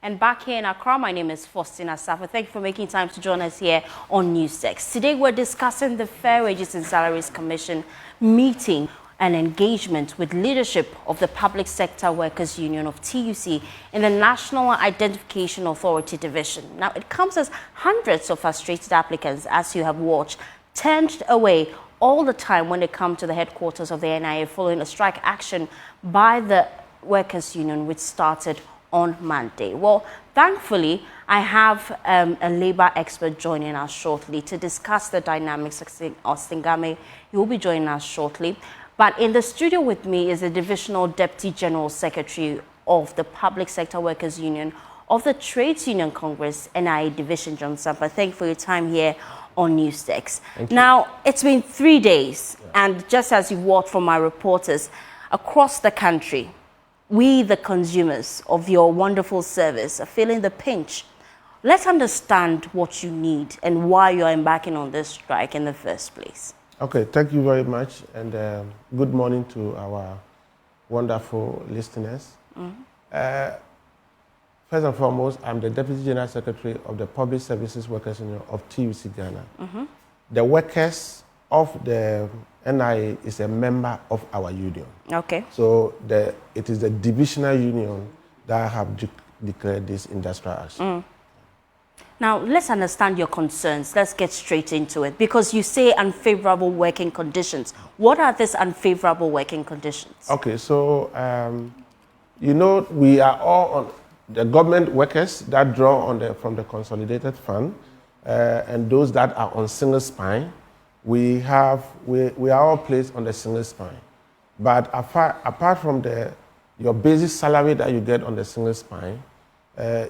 And back here in Accra, my name is Faustina Sampah. Thank you for making time to join us here on Newstex. Today we're discussing the Fair Wages and Salaries Commission meeting and engagement with leadership of the Public Sector Workers Union of TUC in the National Identification Authority Division. Now, it comes as hundreds of frustrated applicants, as you have watched, turned away all the time when they come to the headquarters of the NIA following a strike action by the Workers Union, which started on Monday. Well, thankfully, I have a labor expert joining us shortly to discuss the dynamics. Austin Game, he will be joining us shortly. But in the studio with me is the Divisional Deputy General Secretary of the Public Sector Workers Union of the Trades Union Congress, NIA Division, John Sampah. Thank you for your time here on Newstex. Now, it's been 3 days, and just as you've watched from my reporters, across the country, we, the consumers of your wonderful service, are feeling the pinch. Let's understand what you need and why you're embarking on this strike in the first place. Okay, thank you very much, and good morning to our wonderful listeners. First and foremost, I'm the Deputy General Secretary of the Public Services Workers Union of TUC-Ghana. The workers of the NIA is a member of our union. Okay. So it is the divisional union that have declared this industrial action. Now, let's understand your concerns. Let's get straight into it. Because you say unfavorable working conditions. What are these unfavorable working conditions? Okay, so, you know, we are all on the government workers that draw from the consolidated fund and those that are on single spine. We are all placed on the single spine. But apart from your basic salary that you get on the single spine,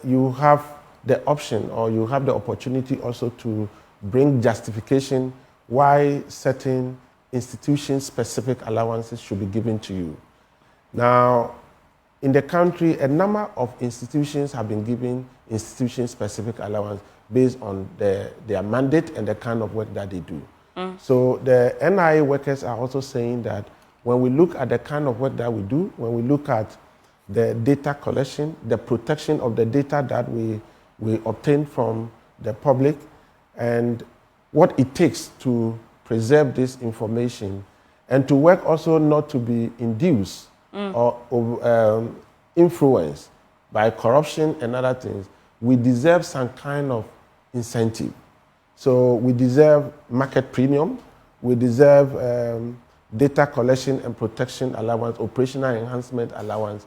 you have the option or you have the opportunity also to bring justification why certain institution-specific allowances should be given to you. Now, in the country, a number of institutions have been given institution-specific allowance based on their mandate and the kind of work that they do. So the NIA workers are also saying that when we look at the kind of work that we do, when we look at the data collection, the protection of the data that we obtain from the public, and what it takes to preserve this information, and to work also not to be induced or influenced by corruption and other things, we deserve some kind of incentive. So we deserve market premium, we deserve data collection and protection allowance, operational enhancement allowance,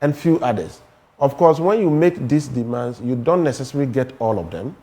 and few others. Of course, when you make these demands, you don't necessarily get all of them,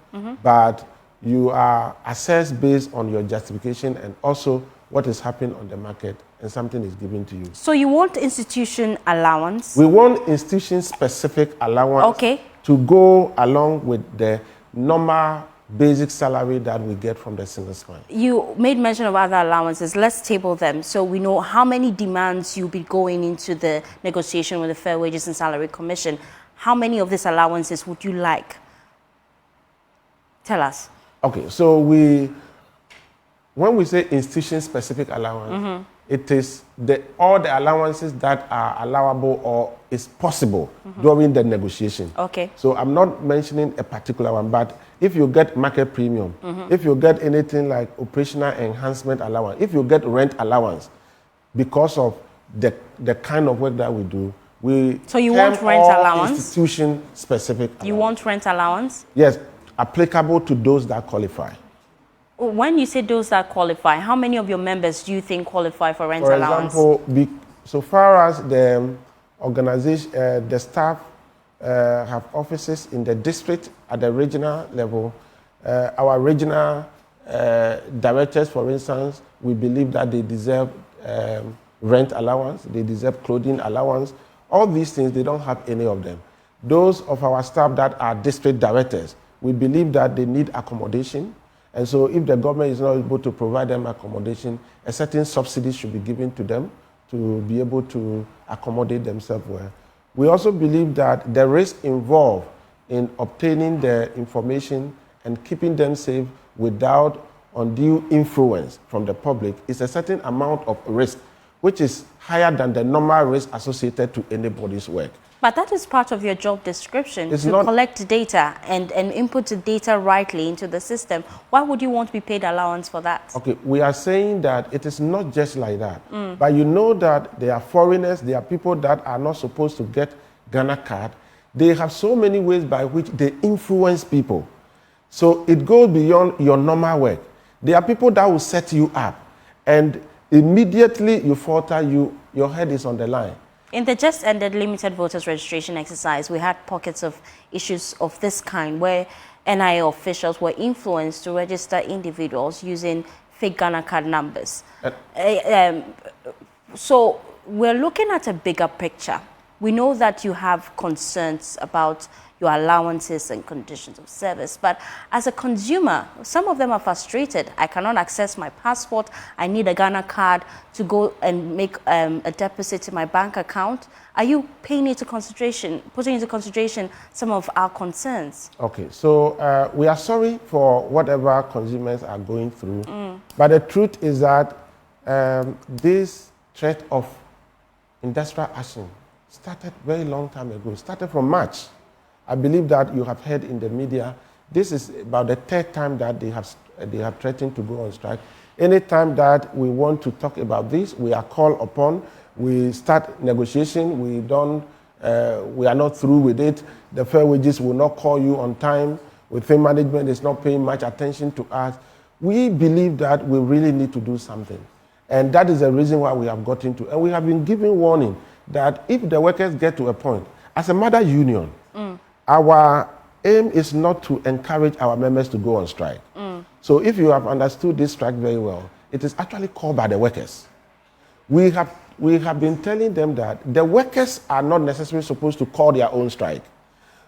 but you are assessed based on your justification and also what is happening on the market, and something is given to you. So you want institution allowance? We want institution-specific allowance to go along with the normal basic salary that we get from the single spine. You made mention of other allowances. Let's table them so we know how many demands you'll be going into the negotiation with the Fair Wages and Salary Commission. How many of these allowances would you like? Tell us. Okay, so when we say institution-specific allowance, it is all the allowances that are allowable or is possible during the negotiation. Okay. So I'm not mentioning a particular one, but if you get market premium, if you get anything like operational enhancement allowance, if you get rent allowance, because of the kind of work that we do, So you want rent allowance? Institution-specific allowance. You want rent allowance? Yes, applicable to those that qualify. When you say those that qualify, how many of your members do you think qualify for rent allowance? For example, so far as the organization, the staff have offices in the district at the regional level, our regional directors, for instance, we believe that they deserve rent allowance, they deserve clothing allowance. All these things, they don't have any of them. Those of our staff that are district directors, we believe that they need accommodation. And so if the government is not able to provide them accommodation, a certain subsidy should be given to them to be able to accommodate themselves well. We also believe that the risk involved in obtaining the information and keeping them safe without undue influence from the public is a certain amount of risk, which is higher than the normal risk associated to anybody's work. But that is part of your job description, It's to not, collect data and input the data rightly into the system. Why would you want to be paid allowance for that? okay, we are saying that it is not just like that. But you know that there are foreigners, there are people that are not supposed to get Ghana card. They have so many ways by which they influence people. So it goes beyond your normal work. There are people that will set you up, and immediately you falter, your head is on the line. In the just ended limited voters registration exercise, we had pockets of issues of this kind where NIA officials were influenced to register individuals using fake Ghana card numbers. So we're looking at a bigger picture. We know that you have concerns about your allowances and conditions of service, but as a consumer, some of them are frustrated. I cannot access my passport. I need a Ghana card to go and make a deposit in my bank account. Are you putting into consideration some of our concerns? Okay, so we are sorry for whatever consumers are going through, but the truth is that this threat of industrial action started very long time ago. It started from March. I believe that you have heard in the media, this is about the third time that they have threatened to go on strike. Anytime that we want to talk about this, we are called upon, we start negotiation, we are not through with it. The fair wages will not call you on time. Within management is not paying much attention to us. We believe that we really need to do something. And that is the reason why we have gotten to, and we have been given warning that if the workers get to a point, as a mother union, our aim is not to encourage our members to go on strike. So if you have understood this strike very well, it is actually called by the workers. We have been telling them that the workers are not necessarily supposed to call their own strike.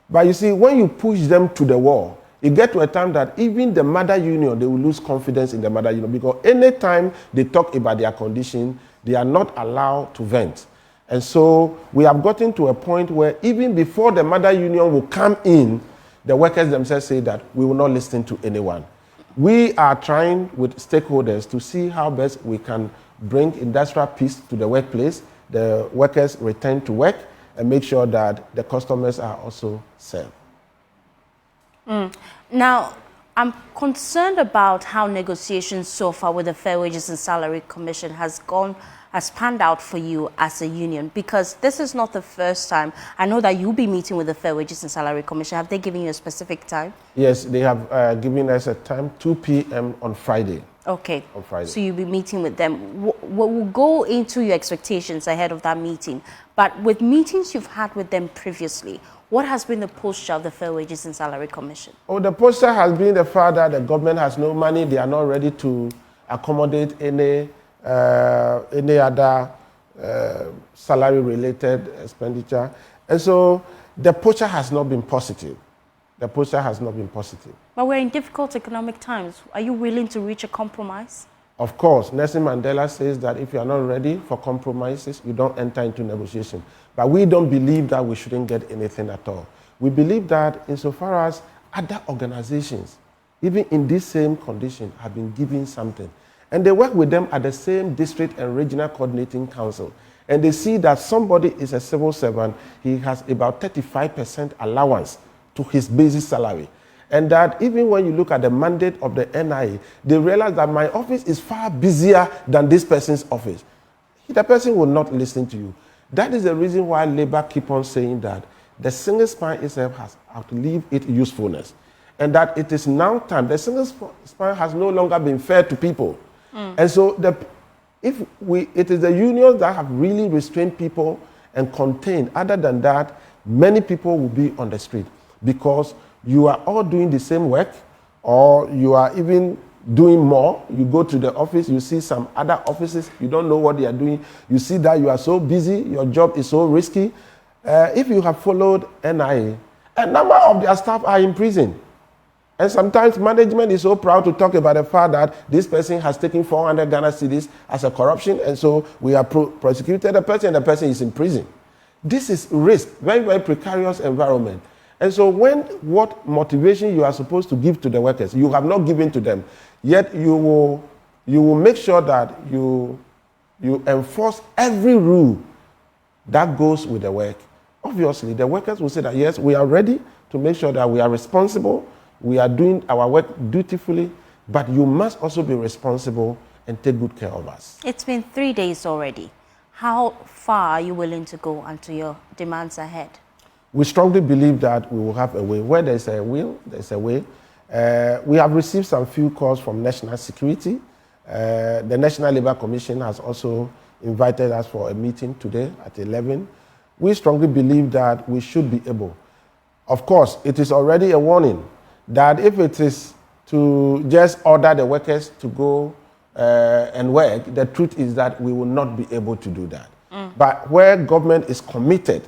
But you see, when you push them to the wall, you get to a time that even the mother union, they will lose confidence in the mother union, because anytime they talk about their condition, they are not allowed to vent. And so we have gotten to a point where even before the mother union will come in, the workers themselves say that we will not listen to anyone. We are trying with stakeholders to see how best we can bring industrial peace to the workplace, the workers return to work, and make sure that the customers are also served. Now, I'm concerned about how negotiations so far with the Fair Wages and Salary Commission has panned out for you as a union, because this is not the first time. I know that you'll be meeting with the Fair Wages and Salary Commission. Have they given you a specific time? Yes, they have given us a time, 2 p.m. on Friday. Okay. On Friday. So you'll be meeting with them. We'll go into your expectations ahead of that meeting. But with meetings you've had with them previously, what has been the posture of the Fair Wages and Salary Commission? Oh, the posture has been the fact that the government has no money. They are not ready to accommodate any other salary-related expenditure. And so the posture has not been positive. The posture has not been positive. But we're in difficult economic times. Are you willing to reach a compromise? Of course. Nelson Mandela says that if you are not ready for compromises, you don't enter into negotiation. But we don't believe that we shouldn't get anything at all. We believe that insofar as other organizations, even in this same condition, have been given something, and they work with them at the same district and regional coordinating council, and they see that somebody is a civil servant, he has about 35% allowance to his basic salary. And that even when you look at the mandate of the NIA, they realize that my office is far busier than this person's office. The person will not listen to you. That is the reason why Labour keep on saying that the single spine itself has outlived its usefulness, and that it is now time. The single spine has no longer been fair to people. And so it is the unions that have really restrained people and contained. Other than that, many people will be on the street, because you are all doing the same work, or you are even doing more. You go to the office, you see some other offices, you don't know what they are doing. You see that you are so busy, your job is so risky. If you have followed NIA, a number of their staff are in prison. And sometimes management is so proud to talk about the fact that this person has taken 400 Ghana cedis as a corruption, and so we have prosecuted the person, and the person is in prison. This is risk, very, very precarious environment. And so what motivation you are supposed to give to the workers, you have not given to them, yet you will make sure that you enforce every rule that goes with the work. obviously the workers will say that, yes, we are ready to make sure that we are responsible, we are doing our work dutifully, but you must also be responsible and take good care of us. It's been 3 days already. How far are you willing to go until your demands are ahead? We strongly believe that we will have a way. Where there's a will, there's a way. We have received some few calls from national security. The National Labour Commission has also invited us for a meeting today at 11. We strongly believe that we should be able. Of course, it is already a warning that if it is to just order the workers to go and work, the truth is that we will not be able to do that. But where government is committed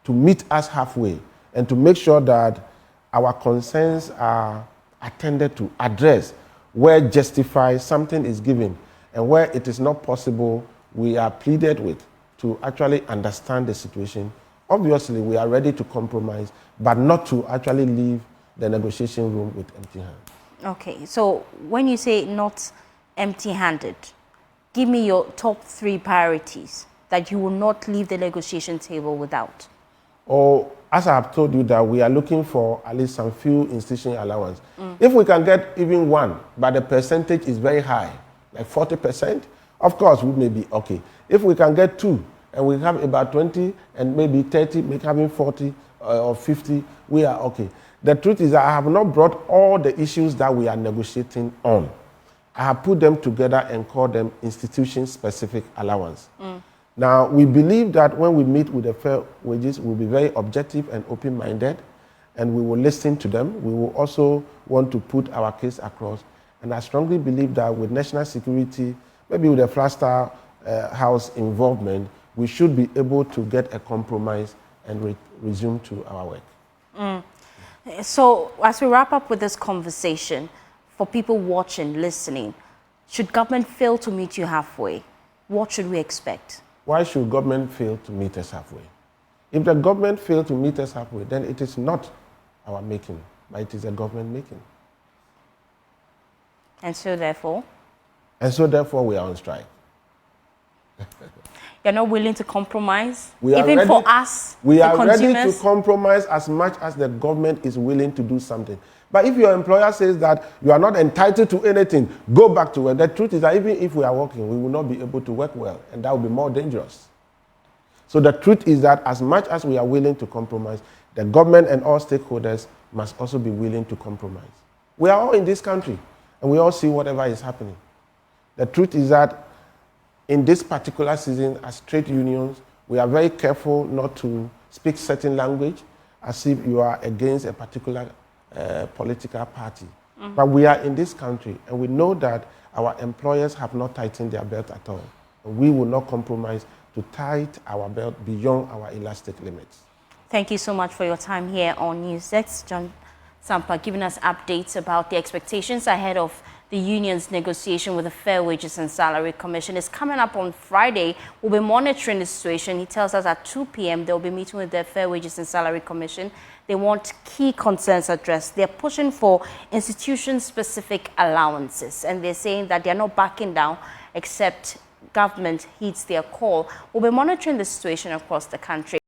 to meet us halfway and to make sure that our concerns are attended to, addressed, where justified something is given, and where it is not possible, we are pleaded with to actually understand the situation. Obviously, we are ready to compromise, but not to actually leave the negotiation room with empty hands. Okay, so when you say not empty-handed, give me your top 3 priorities that you will not leave the negotiation table without. Or, as I have told you, that we are looking for at least some few institution allowance. If we can get even one, but the percentage is very high, like 40%, of course, we may be okay. If we can get 2, and we have about 20, and maybe 30, maybe having 40 or 50, we are okay. The truth is that I have not brought all the issues that we are negotiating on. I have put them together and called them institution-specific allowance. Now, we believe that when we meet with the fair wages, we'll be very objective and open-minded, and we will listen to them. We will also want to put our case across. And I strongly believe that with national security, maybe with the Flagstaff House involvement, we should be able to get a compromise and resume to our work. So, as we wrap up with this conversation, for people watching, listening, should government fail to meet you halfway, what should we expect? Why should government fail to meet us halfway? If the government fails to meet us halfway, then it is not our making, but it is a government making. And so therefore? And so therefore we are on strike. You're not willing to compromise? Even for us, we are consumers? ready to compromise as much as the government is willing to do something. But if your employer says that you are not entitled to anything, go back to work. The truth is that even if we are working, we will not be able to work well, and that will be more dangerous. So the truth is that as much as we are willing to compromise, the government and all stakeholders must also be willing to compromise. We are all in this country, and we all see whatever is happening. The truth is that in this particular season, as trade unions, we are very careful not to speak certain language as if you are against a particular political party. But we are in this country, and we know that our employers have not tightened their belt at all. And we will not compromise to tighten our belt beyond our elastic limits. Thank you so much for your time here on NewsX. John Sampah giving us updates about the expectations ahead of the union's negotiation with the Fair Wages and Salary Commission. Is coming up on Friday. We'll be monitoring the situation. He tells us at 2 p.m. they'll be meeting with the Fair Wages and Salary Commission. They want key concerns addressed. They're pushing for institution-specific allowances, and they're saying that they're not backing down except government heeds their call. We'll be monitoring the situation across the country.